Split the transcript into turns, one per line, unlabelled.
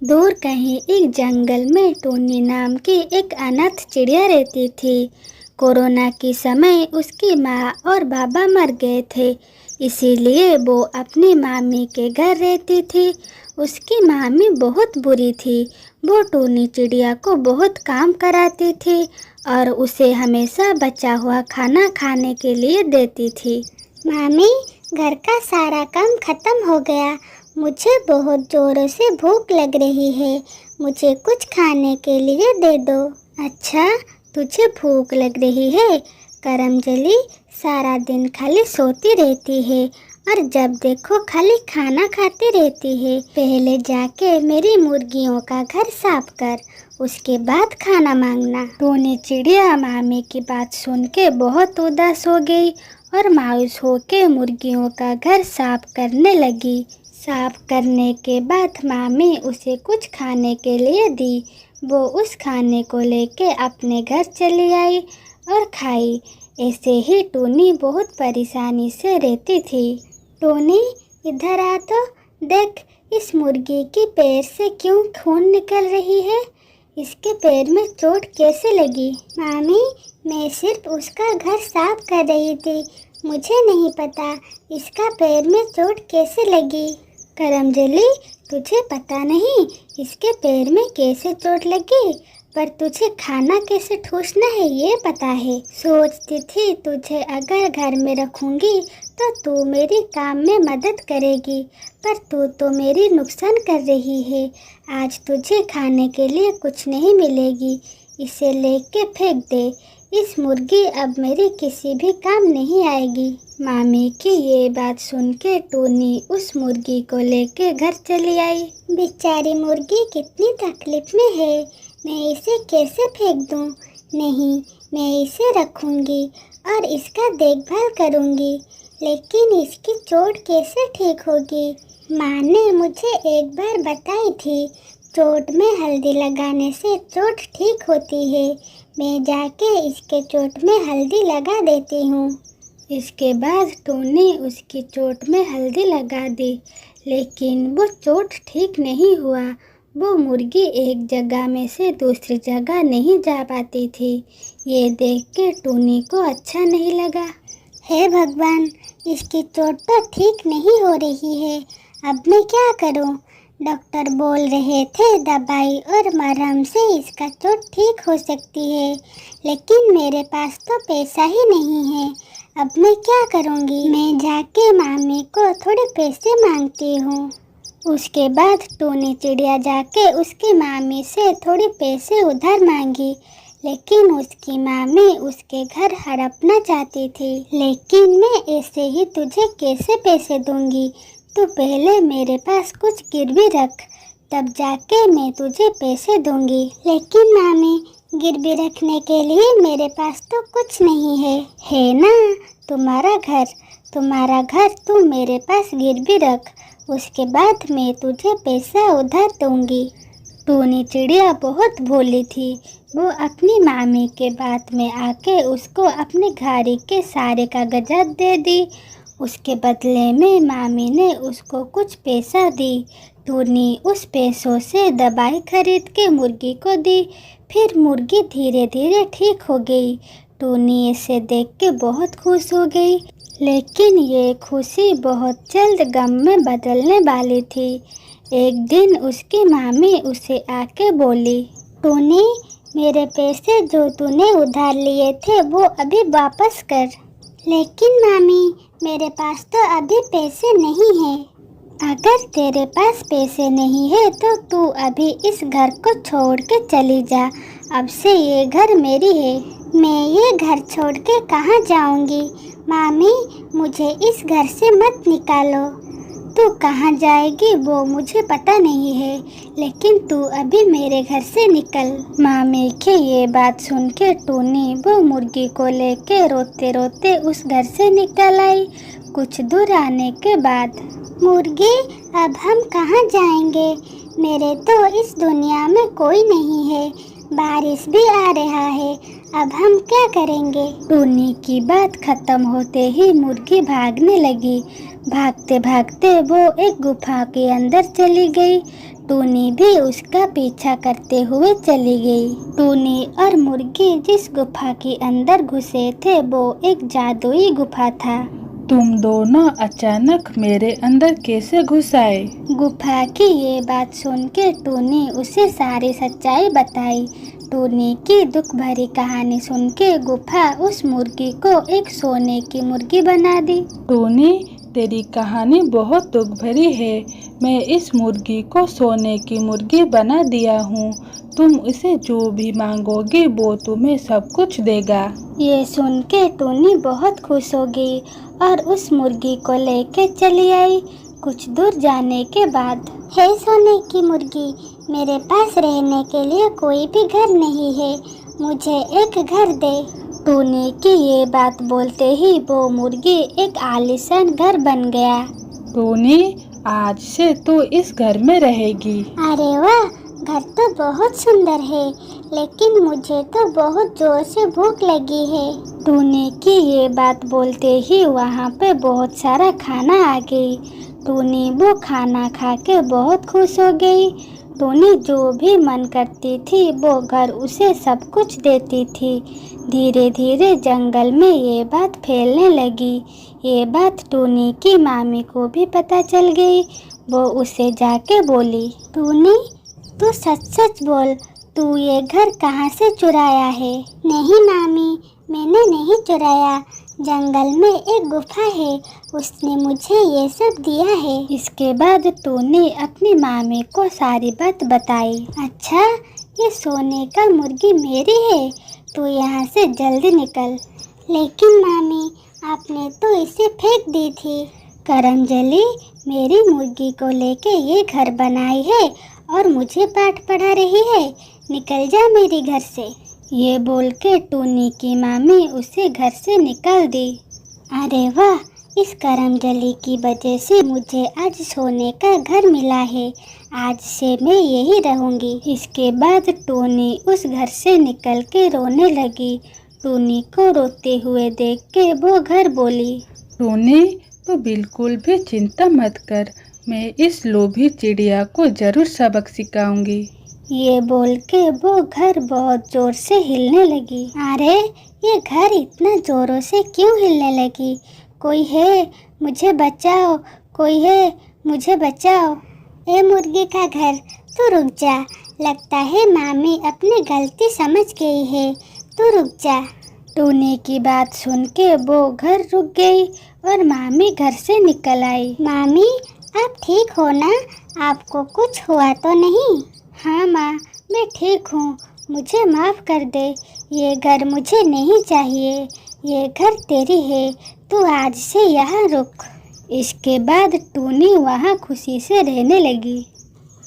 दूर कहीं एक जंगल में टूनी नाम की एक अनाथ चिड़िया रहती थी। कोरोना के समय उसकी माँ और बाबा मर गए थे, इसीलिए वो अपनी मामी के घर रहती थी। उसकी मामी बहुत बुरी थी। वो टूनी चिड़िया को बहुत काम कराती थी और उसे हमेशा बचा हुआ खाना खाने के लिए देती थी।
मामी, घर का सारा काम खत्म हो गया। मुझे बहुत जोरों से भूख लग रही है। मुझे कुछ खाने के लिए दे दो।
अच्छा, तुझे भूख लग रही है? करमजली सारा दिन खाली सोती रहती है और जब देखो खाली खाना खाती रहती है। पहले जाके मेरी मुर्गियों का घर साफ कर, उसके बाद खाना मांगना। टूनी चिड़िया मामी की बात सुन के बहुत उदास हो गई और मायूस होके मुर्गियों का घर साफ करने लगी। साफ करने के बाद मामी उसे कुछ खाने के लिए दी। वो उस खाने को लेके अपने घर चली आई और खाई। ऐसे ही टूनी बहुत परेशानी से रहती थी। टूनी, इधर आ तो देख, इस मुर्गी की पैर से क्यों खून निकल रही है? इसके पैर में चोट कैसे लगी?
मामी, मैं सिर्फ उसका घर साफ कर रही थी। मुझे नहीं पता इसका पैर में चोट कैसे लगी।
करमजली, तुझे पता नहीं इसके पैर में कैसे चोट लगी, पर तुझे खाना कैसे ठूसना है ये पता है। सोचती थी तुझे अगर घर में रखूंगी तो तू मेरी काम में मदद करेगी, पर तू तो मेरी नुकसान कर रही है। आज तुझे खाने के लिए कुछ नहीं मिलेगी, इसे लेके फेंक दे। इस मुर्गी अब मेरी किसी भी काम नहीं आएगी। मामी की ये बात सुन के टूनी उस मुर्गी को लेके घर चली आई।
बेचारी मुर्गी कितनी तकलीफ में है। मैं इसे कैसे फेंक दूं? नहीं, मैं इसे रखूंगी और इसका देखभाल करूंगी। लेकिन इसकी चोट कैसे ठीक होगी? माँ ने मुझे एक बार बताई थी, चोट में हल्दी लगाने से चोट ठीक होती है। मैं जाके इसके चोट में हल्दी लगा देती हूँ।
इसके बाद टूनी उसकी चोट में हल्दी लगा दी, लेकिन वो चोट ठीक नहीं हुआ। वो मुर्गी एक जगह में से दूसरी जगह नहीं जा पाती थी। ये देख के टूनी को अच्छा नहीं लगा।
हे भगवान, इसकी चोट तो ठीक नहीं हो रही है। अब मैं क्या करूं? डॉक्टर बोल रहे थे दवाई और मरहम से इसका चोट ठीक हो सकती है, लेकिन मेरे पास तो पैसा ही नहीं है। अब मैं क्या करूंगी? मैं जाके मामी को थोड़े पैसे मांगती हूँ।
उसके बाद टूनी चिड़िया जाके उसकी मामी से थोड़े पैसे उधार मांगी, लेकिन उसकी मामी उसके घर हड़पना चाहती थी। लेकिन मैं ऐसे ही तुझे कैसे पैसे दूंगी? तू पहले मेरे पास कुछ गिरवी रख, तब जाके मैं तुझे पैसे दूंगी।
लेकिन मामी, गिरवी रखने के लिए मेरे पास तो कुछ नहीं है।
है ना तुम्हारा घर, तू मेरे पास गिरवी रख, उसके बाद मैं तुझे पैसा उधार दूंगी। टूनी चिड़िया बहुत भोली थी। वो अपनी मामी के बात में आके उसको अपने घर के सारे कागजात दे दी। उसके बदले में मामी ने उसको कुछ पैसा दी। टूनी उस पैसों से दवाई खरीद के मुर्गी को दी। फिर मुर्गी धीरे धीरे ठीक हो गई। टूनी इसे देख के बहुत खुश हो गई, लेकिन ये खुशी बहुत जल्द गम में बदलने वाली थी। एक दिन उसकी मामी उसे आके बोली,
टूनी, मेरे पैसे जो तूने उधार लिए थे वो अभी वापस कर। लेकिन मामी, मेरे पास तो अभी पैसे नहीं हैं।
अगर तेरे पास पैसे नहीं है तो तू अभी इस घर को छोड़ के चली जा। अब से ये घर मेरी है।
मैं ये घर छोड़ के कहाँ जाऊँगी? मामी, मुझे इस घर से मत निकालो।
तू कहाँ जाएगी वो मुझे पता नहीं है, लेकिन तू अभी मेरे घर से निकल। मामी की ये बात सुन के टूनी वो मुर्गी को लेके रोते रोते उस घर से निकल आई। कुछ दूर आने के बाद,
मुर्गी, अब हम कहाँ जाएंगे? मेरे तो इस दुनिया में कोई नहीं है। बारिश भी आ रहा है, अब हम क्या करेंगे?
टूनी की बात खत्म होते ही मुर्गी भागने लगी। भागते भागते वो एक गुफा के अंदर चली गई। टूनी भी उसका पीछा करते हुए चली गई। टूनी और मुर्गी जिस गुफा के अंदर घुसे थे वो एक जादुई गुफा था।
तुम दोनों अचानक मेरे अंदर कैसे घुस आए?
गुफा की ये बात सुन के टूनी उसे सारी सच्चाई बताई। टूनी की दुख भरी कहानी सुन के गुफा उस मुर्गी को एक सोने की मुर्गी बना दी।
टूनी, तेरी कहानी बहुत दुख भरी है। मैं इस मुर्गी को सोने की मुर्गी बना दिया हूँ। तुम इसे जो भी मांगोगे वो तुम्हें सब कुछ देगा।
ये सुन के टूनी बहुत खुश हो गई और उस मुर्गी को लेके चली आई। कुछ दूर जाने के बाद,
हे सोने की मुर्गी, मेरे पास रहने के लिए कोई भी घर नहीं है, मुझे एक घर दे।
टूनी की ये बात बोलते ही वो मुर्गी एक आलीशान घर बन गया।
टूनी, आज से तो इस घर में रहेगी।
अरे वाह, घर तो बहुत सुंदर है, लेकिन मुझे तो बहुत जोर से भूख लगी है।
टूनी की ये बात बोलते ही वहाँ पे बहुत सारा खाना आ गई। टूनी वो खाना खा के बहुत खुश हो गई। टूनी जो भी मन करती थी वो घर उसे सब कुछ देती थी। धीरे धीरे जंगल में ये बात फैलने लगी। ये बात टूनी की मामी को भी पता चल गई। वो उसे जाके बोली,
टूनी, तू सच सच बोल, तू ये घर कहाँ से चुराया है? नहीं मामी, मैंने नहीं चुराया। जंगल में एक गुफा है, उसने मुझे ये सब दिया है।
इसके बाद टूनी अपनी मामी को सारी बात बताई।
अच्छा, ये सोने का मुर्गी मेरी है, तू यहाँ से जल्दी निकल। लेकिन मामी, आपने तो इसे फेंक दी थी।
करमजली मेरी मुर्गी को लेके ये घर बनाई है और मुझे पाठ पढ़ा रही है। निकल जा मेरे घर से। ये बोल के टूनी की मामी उसे घर से निकाल दी।
अरे वाह, इस करमजली की वजह से मुझे आज सोने का घर मिला है। आज से मैं यही रहूंगी।
इसके बाद टूनी उस घर से निकल के रोने लगी। टूनी को रोते हुए देख के वो घर बोली,
टूनी, तो बिल्कुल भी चिंता मत कर, मैं इस लोभी चिड़िया को जरूर सबक सिखाऊंगी।
ये बोल के वो घर बहुत जोर से हिलने लगी।
अरे, ये घर इतना जोरों से क्यों हिलने लगी? कोई है, मुझे बचाओ, कोई है, मुझे बचाओ। ए मुर्गी का घर, तू रुक जा। लगता है मामी अपनी गलती समझ गई है, तू रुक जा।
टूनी की बात सुन के वो घर रुक गई और मामी घर से निकल आई।
मामी, आप ठीक हो ना? आपको कुछ हुआ तो नहीं?
हाँ माँ, मैं ठीक हूँ, मुझे माफ़ कर दे। ये घर मुझे नहीं चाहिए, ये घर तेरी है, तू आज से यहाँ रुक। इसके बाद टूनी वहाँ खुशी से रहने लगी।